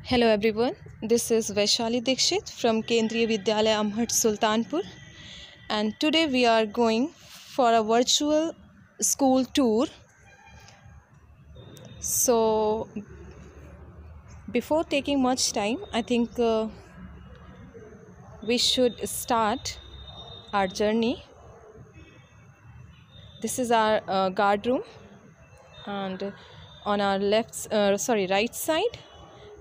Hello everyone, this is Vaishali Dikshit from Kendriya Vidyalaya Amhat Sultanpur, and today we are going for a virtual school tour. So before taking much time, I think we should start our journey. This is our guard room, and on our right side,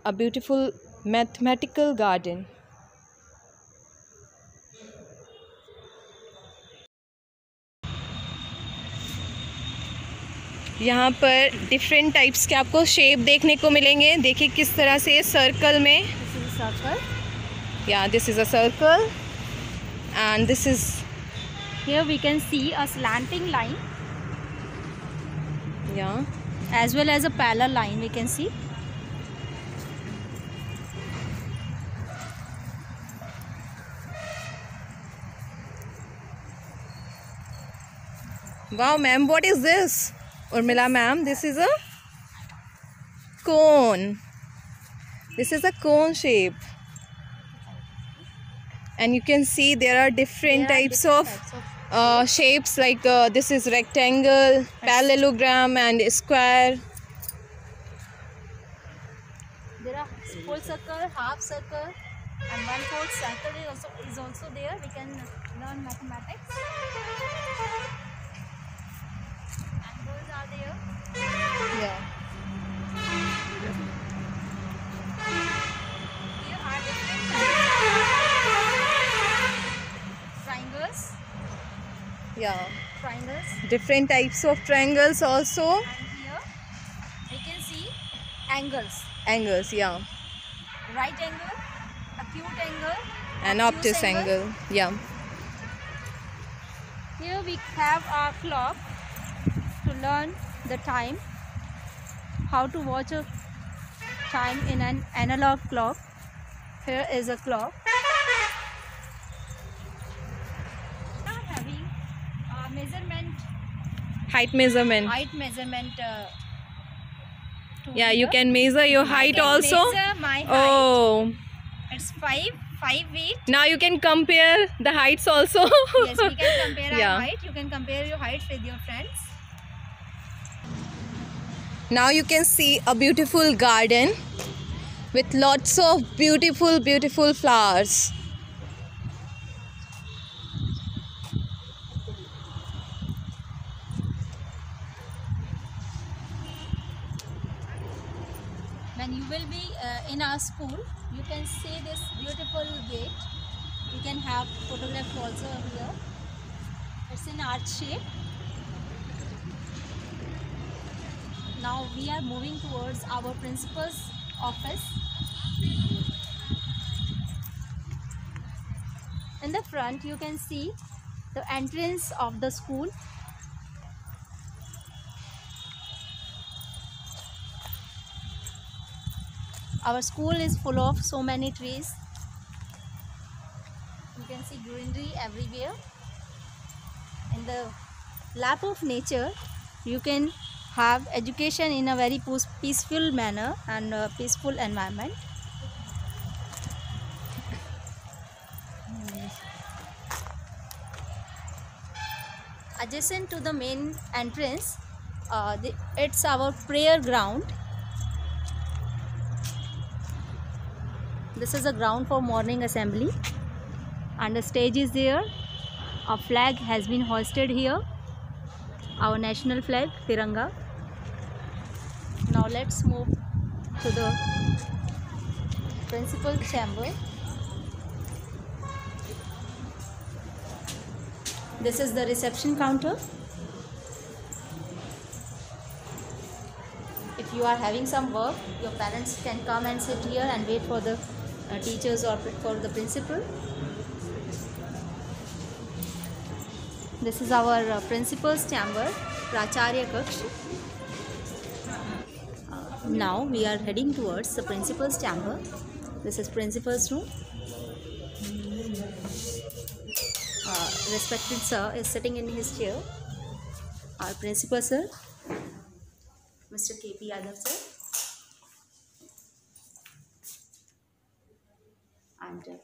a beautiful mathematical garden. यहाँ पर different types के आपको shape देखने को मिलेंगे. देखिए किस तरह से सर्कल में. This is a circle and this is here we can see a slanting line as well as a parallel line we can see. Wow ma'am, what is this? Urmila ma'am, this is a cone. This is a cone shape, and you can see there are different types of shapes like this is rectangle, parallelogram and square. There are full circle, half circle and 1/4 circle is also there. We can learn mathematics. Angles are there. Yeah. Here are different triangles. Triangles. Different types of triangles also. And here we can see angles. Angles, yeah. Right angle, acute angle, And obtuse angle. Yeah. Here we have our clock to learn the time, how to watch a time in an analog clock. Here is a clock. Now having measurement, Height measurement. height measurement. Yeah, you can measure your height also. Measure my height. Oh, It's 5 feet. now you can compare the heights also. Yes, we can compare Yeah. our height. You can compare your height with your friends. Now you can see a beautiful garden with lots of beautiful flowers. When you will be in our school, you can see this beautiful gate. You can have photograph also here. It's in arch shape. Now we are moving towards our principal's office. In the front you can see the entrance of the school. Our school is full of so many trees. You can see greenery everywhere. In the lap of nature, you can have education in a very peaceful manner and a peaceful environment. Adjacent to the main entrance, it's our prayer ground. This is a ground for morning assembly, and the stage is there. A flag has been hoisted here, our national flag, Tiranga. Now let's move to the principal chamber. This is the reception counter. If you are having some work, your parents can come and sit here and wait for the teachers or for the principal. This is our principal's chamber, Pracharya Kaksh. Now we are heading towards the principal's chamber. This is principal's room. Respected sir is sitting in his chair. Our principal sir, Mr. K.P. Yadav sir. Center.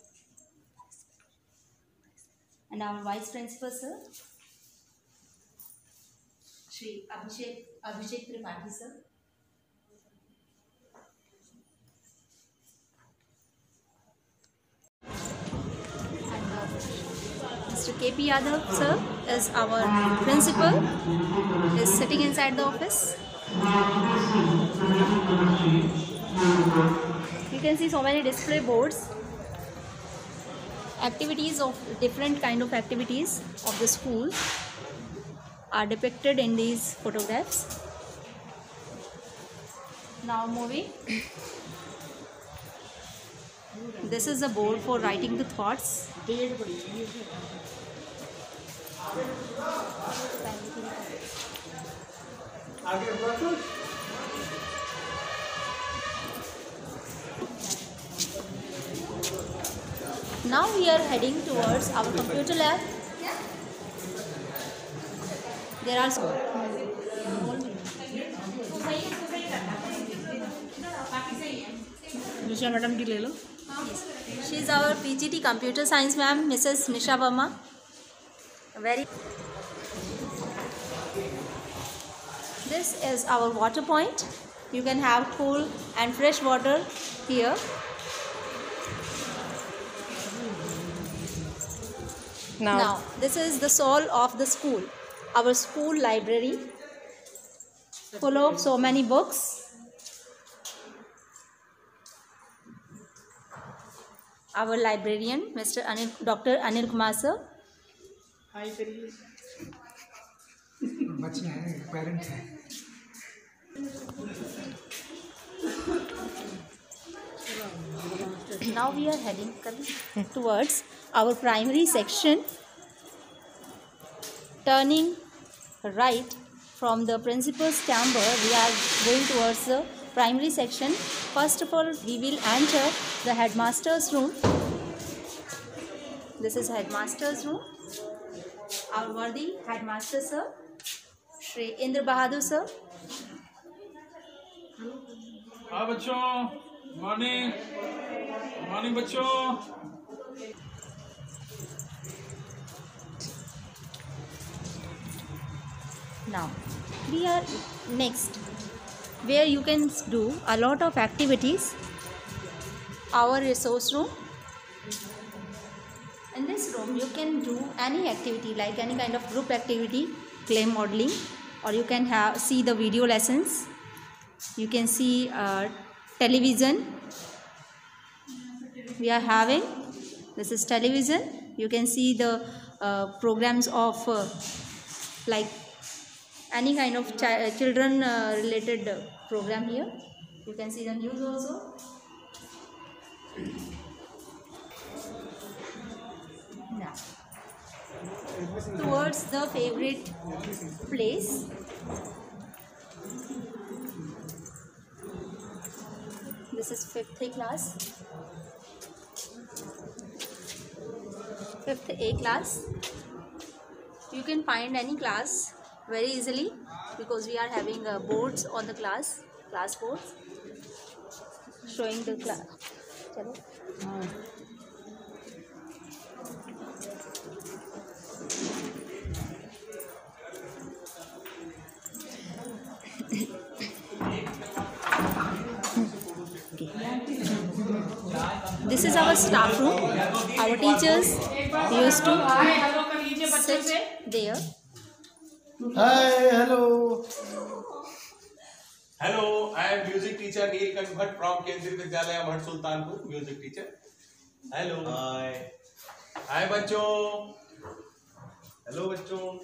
And our Vice Principal, sir, Shri Abhishek Tripathi, sir. Mr. KP Yadav, sir, is our principal, is sitting inside the office. You can see so many display boards, activities of different kind of activities of the school are depicted in these photographs. Now moving, this is a board for writing the thoughts. Now we are heading towards our computer lab. There are Nisha madam की ले लो. she is our PGT computer science ma'am, Mrs. Nisha Verma. This is our water point. You can have cool and fresh water here. Now this is the soul of the school, our school library, full of so many books. Our librarian, Dr. Anil Kumar sir. हाय करिए. बच्चे हैं, parents हैं. Now we are heading towards our primary section. Turning right from the principal's chamber, we are going towards the primary section. First of all, we will enter the headmaster's room. This is headmaster's room. Our worthy headmaster sir, Shri Indra Bahadur sir. हाँ बच्चों, morning morning बच्चों. Now we are next where you can do a lot of activities. Our resource room. In this room you can do any activity, like any kind of group activity, clay modeling, or you can see the video lessons. You can see television. We are having, this is television. You can see the programs of like any kind of children related program here. You can see the news also. Now towards the favorite place. This is 5th A class. 5th A class. You can find any class very easily because we are having boards on the class boards showing the class. This is our staff room. Our teachers used to sit there. Hi, hello. Hello, I am music teacher Neelkanth Bhatt from Kendriya Vidyalaya Amhat Sultanpur. Music teacher. Hello. Hi. Hi बच्चों. Hello बच्चों.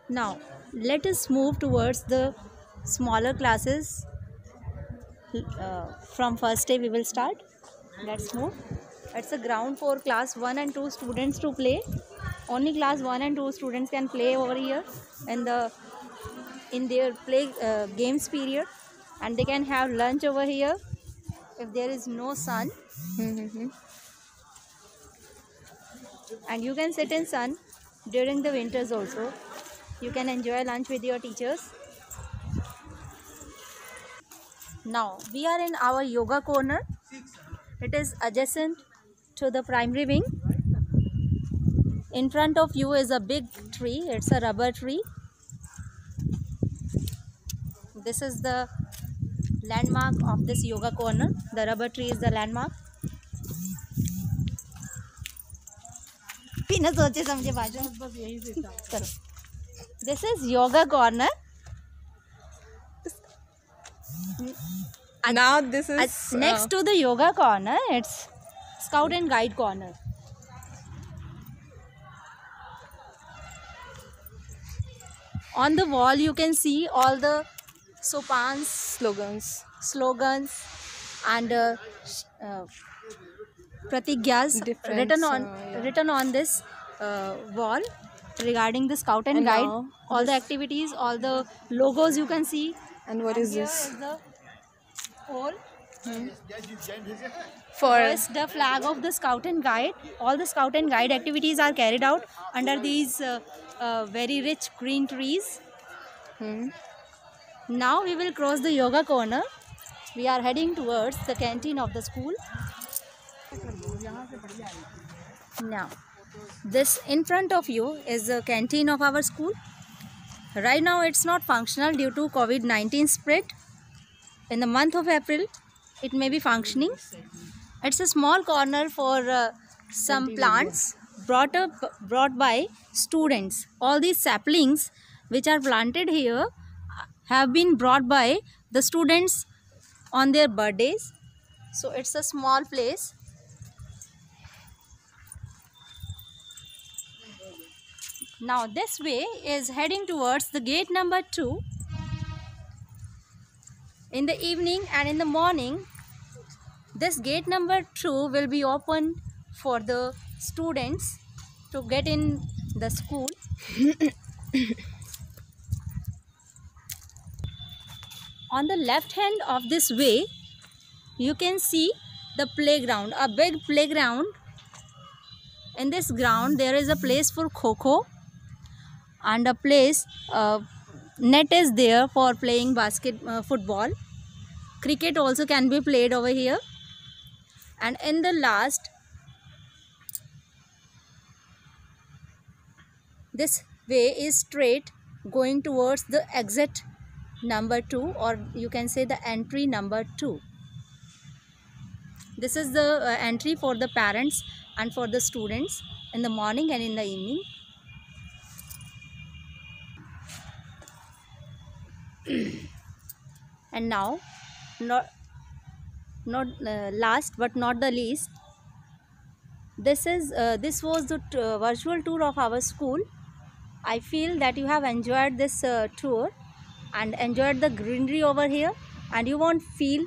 Now let us move towards the smaller classes. From first day we will start. Let's move. It's a ground for class 1 and 2 students to play. Only class 1 and 2 students can play over here in their play games period, and they can have lunch over here if there is no sun. And you can sit in sun during the winters also. You can enjoy lunch with your teachers. Now we are in our yoga corner. It is adjacent to the primary wing. In front of you is a big tree. It's a rubber tree. This is the landmark of this yoga corner. The rubber tree is the landmark. बिना सोचे समझे भाषण करो. This is yoga corner. Now this is Next to the yoga corner, it's scout and guide corner. On the wall you can see all the sopans, slogans and pratigyas Different, written on this wall regarding the scout and And guide. now All the activities, all the logos you can see. And what And is here this? is the pole. For First, the flag of the scout and guide. All the scout and guide activities are carried out under these very rich green trees. Now we will cross the yoga corner. We are heading towards the canteen of the school. Now, this in front of you is the canteen of our school. Right now it's not functional due to COVID-19 spread. In the month of April, it may be functioning. It's a small corner for some plants brought by students. All these saplings which are planted here have been brought by the students on their birthdays. So it's a small place. Now this way is heading towards the gate number 2. In the evening and in the morning, this gate number 2 will be open for the students to get in the school. On the left hand of this way, you can see the playground, a big playground. In this ground, there is a place for kho-kho and a place, net is there for playing football. Cricket also can be played over here. And in the last, this way is straight going towards the exit number 2, or you can say the entry number 2. This is the entry for the parents and for the students in the morning and in the evening. And now, not last but not the least, this was the virtual tour of our school. I feel that you have enjoyed this tour and enjoyed the greenery over here, and you won't feel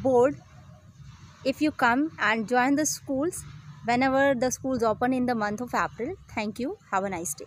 bored if you come and join the schools whenever the schools open in the month of April. Thank you. Have a nice day.